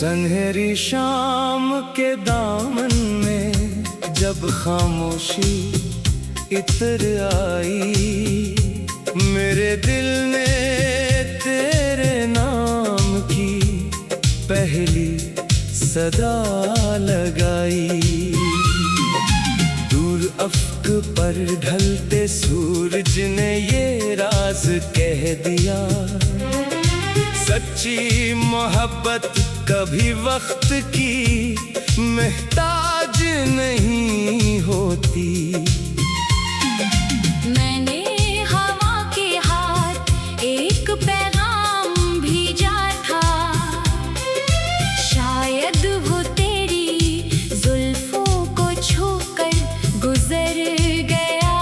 सनहरी शाम के दामन में जब खामोशी इतर आई, मेरे दिल ने तेरे नाम की पहली सदा लगाई। दूर अफ्क पर ढलते सूरज ने ये राज कह दिया, सच्ची मोहब्बत कभी वक्त की मोहताज नहीं होती। मैंने हवा के हाथ एक पैगाम भेजा था, शायद वो तेरी जुल्फों को छूकर गुजर गया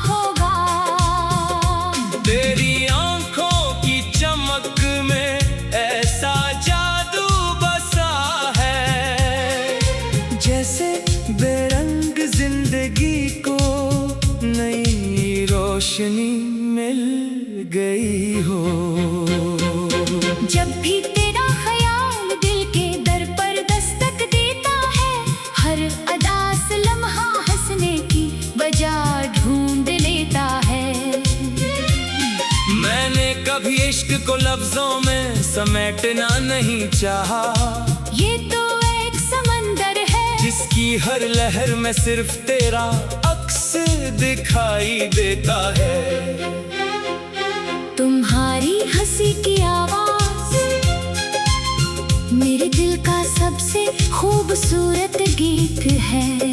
होगा। तेरी आंखों की चमक में ऐसा जादू बसा है, जैसे बेरंग जिंदगी को नई रोशनी मिल गई हो। जब भी तेरा ख्याल दिल के दर पर दस्तक देता है, हर अदा से लम्हा हंसने की वजह ढूंढ लेता है। मैंने कभी इश्क को लफ्जों में समेटना नहीं चाहा, ये तो एक समंदर है जिसकी हर लहर में सिर्फ तेरा अक्स दिखाई देता है। तुम्हारी हंसी की आवाज मेरे दिल का सबसे खूबसूरत गीत है,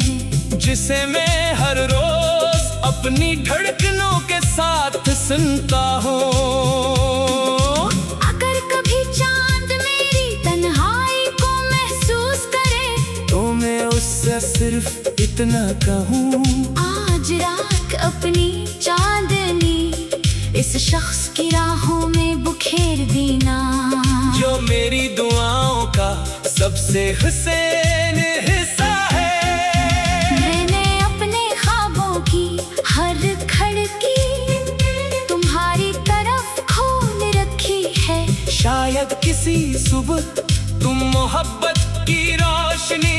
जिसे मैं हर रोज अपनी धड़कनों के साथ सुनता हूँ। अगर कभी चांद मेरी तन्हाई को महसूस करे, तो मैं उससे सिर्फ इतना कहूँ, आज रात अपनी चांदनी इस शख्स की राहों में बुखेर देना, जो मेरी दुआओं का सबसे हसीन हिस्सा है। मैंने अपने ख्वाबों की हर खिड़की तुम्हारी तरफ खोल रखी है, शायद किसी सुबह तुम मोहब्बत की रोशनी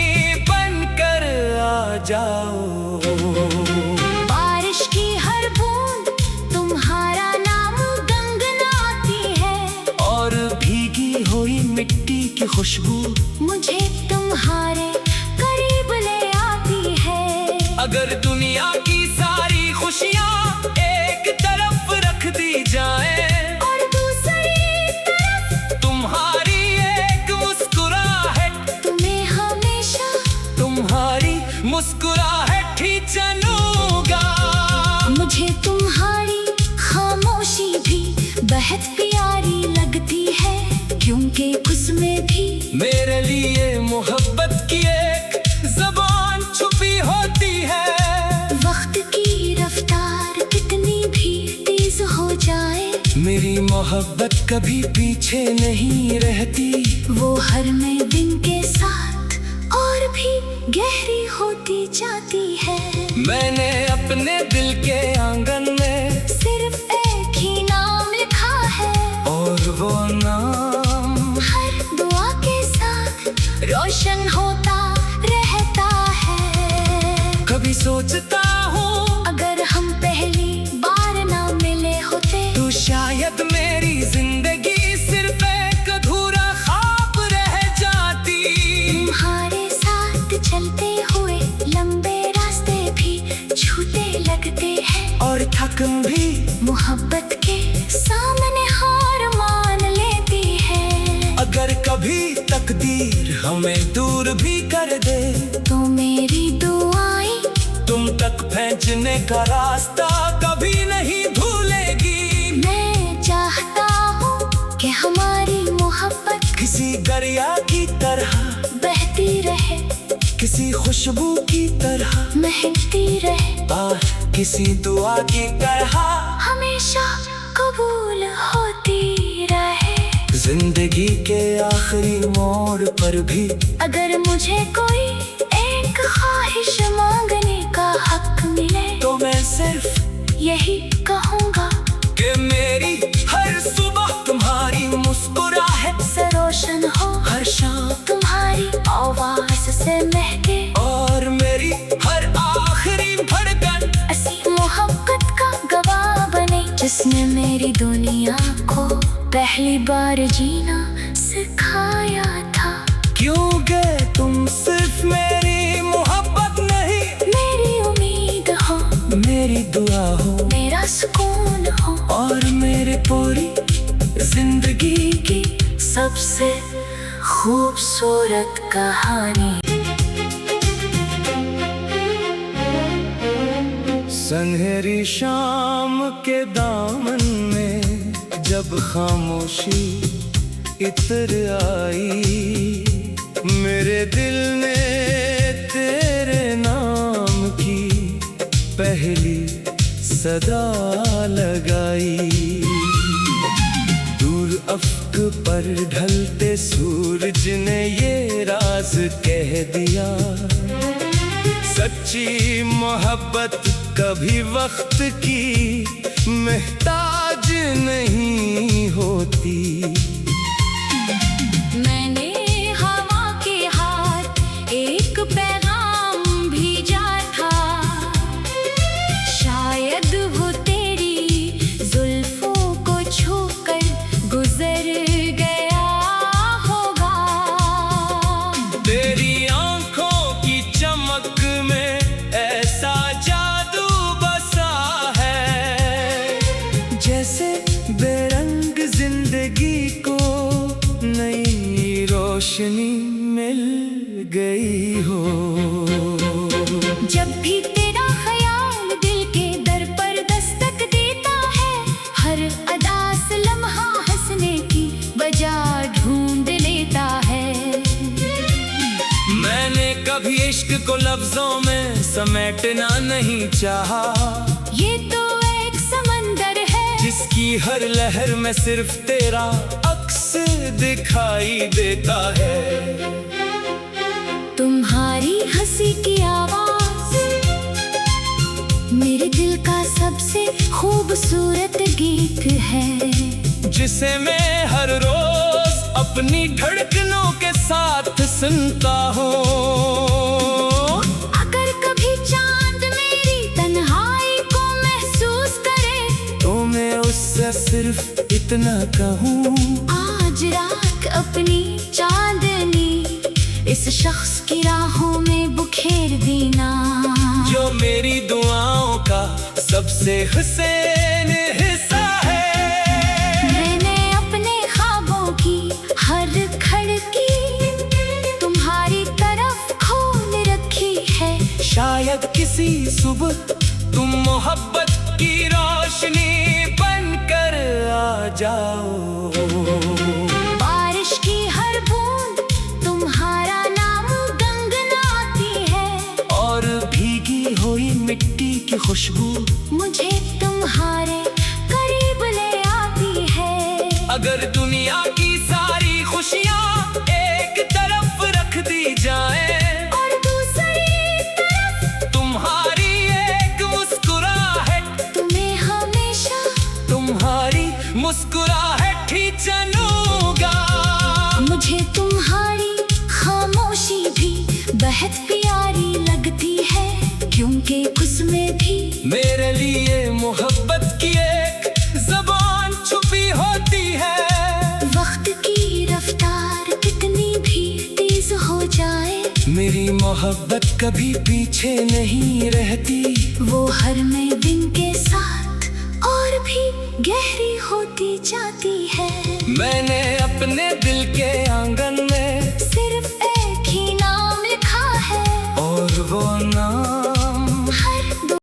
बनकर आ जाओ। बारिश की हर बूंद तुम्हारा नाम गुनगुनाती है, और भीगी हुई मिट्टी की खुशबू मुझे तुम्हारे करीब ले आती है। अगर दुनिया की सारी खुशियाँ एक तरफ रख दी जाए, और दूसरी तरफ तुम्हारी एक मुस्कुराहट, तुम्हें हमेशा तुम्हारी मुस्कुराहट ही चुनूंगा। मुझे तुम्हारी खामोशी भी बेहद प्यारी लगती है, क्योंकि उसमें भी मेरे लिए मोहब्बत की एक ज़बान छुपी होती है। वक्त की रफ्तार कितनी भी तेज हो जाए, मेरी मोहब्बत कभी पीछे नहीं रहती, वो हर में दिन के साथ और भी गहरी होती जाती है। मैंने अपने दिल के आंगन में सिर्फ एक ही नाम लिखा है, और वो नाम हर दुआ के साथ रोशन होता रहता है। कभी सोचता हूँ अगर हम पहली बार ना मिले होते, तो शायद मेरी जिंदगी सिर्फ एक अधूरा ख्वाब रह जाती। तुम्हारे साथ चलते हुए लंबे रास्ते भी छूटे लगते हैं, और थकन भी मोहब्बत के सामने हार मान लेती है। अगर कभी तकदीर हमें दूर भी कर दे, तो मेरी दुआएं तुम तक पहुंचने का रास्ता कभी नहीं भूलेगी। मैं चाहता हूँ कि हमारी मोहब्बत किसी दरिया की तरह बहती रहे, किसी खुशबू की तरह महकती रहे, किसी दुआ की तरह हमेशा कबूल होती रहे। जिंदगी के आखिरी मोड़ पर भी अगर मुझे कोई एक ख्वाहिश मांगने का हक मिले, तो मैं सिर्फ यही कहूँगा कि मेरी हर सुबह तुम्हारी मुस्कुराहट से रोशन हो, हर शाम मेरी दुनिया को पहली बार जीना सिखाया था। क्योंकि तुम सिर्फ मेरी मोहब्बत नहीं, मेरी उम्मीद हो, मेरी दुआ हो, मेरा सुकून हो, और मेरे पूरी जिंदगी की सबसे खूबसूरत कहानी। सनहरी शाम के दामन में जब खामोशी इतर आई, मेरे दिल ने तेरे नाम की पहली सदा लगाई। दूर अफ्क पर ढलते सूरज ने ये राज कह दिया, सच्ची मोहब्बत कभी वक्त की मोहताज नहीं होती। मैंने हवा के हाथ एक पैगाम भेजा था, शायद वो तेरी जुल्फों को छूकर गुजर गया होगा। तेरी आंखों की चमक में ऐसा जादू बसा है, जैसे बेरंग जिंदगी को नई रोशनी मिल गई हो। जब भी तेरा ख्याल दिल के दर पर दस्तक देता है, हर अदा से लम्हा हंसने की वजह ढूंढ लेता है। मैंने कभी इश्क को लफ्जों में समेटना नहीं चाहा, ये तो एक समंदर है जिसकी हर लहर में सिर्फ तेरा अक्स दिखाई देता है। तुम्हारी हंसी की आवाज मेरे दिल का सबसे खूबसूरत गीत है, जिसे मैं हर रोज अपनी धड़कनों के साथ सुनता हूँ। अगर कभी चांद मेरी तन्हाई को महसूस करे, तो मैं उससे सिर्फ इतना कहूँ, आज रात अपनी चांदनी इस शख्स की राहों में बुखेर देना, जो मेरी दुआओं का सबसे हसीन हिस्सा है। मैंने अपने ख्वाबों की हर खिड़की तुम्हारी तरफ खोल रखी है, शायद किसी सुबह तुम मोहब्बत की रोशनी बनकर आ जाओ। बारिश की हर बूंद तुम्हारा नाम गुनगुनाती है, और भीगी हुई मिट्टी की खुशबू मुझे तुम्हारे करीब ले आती है। अगर दुनिया की सारी खुशियाँ एक तरफ रख दी जाए, और दूसरी तरफ तुम्हारी एक मुस्कुराहट, तुम्हें हमेशा तुम्हारी मुस्कुराहट ही चलूंगा। मुझे तुम्हारी खामोशी भी बेहद प्यारी लगती है, क्योंकि उसमें भी मेरे लिए मोहब्बत की एक ज़बान छुपी होती है। वक्त की रफ्तार कितनी भी तेज हो जाए, मेरी मोहब्बत कभी पीछे नहीं रहती, वो हर नए दिन के साथ और भी गहरी होती जाती है। मैंने अपने दिल के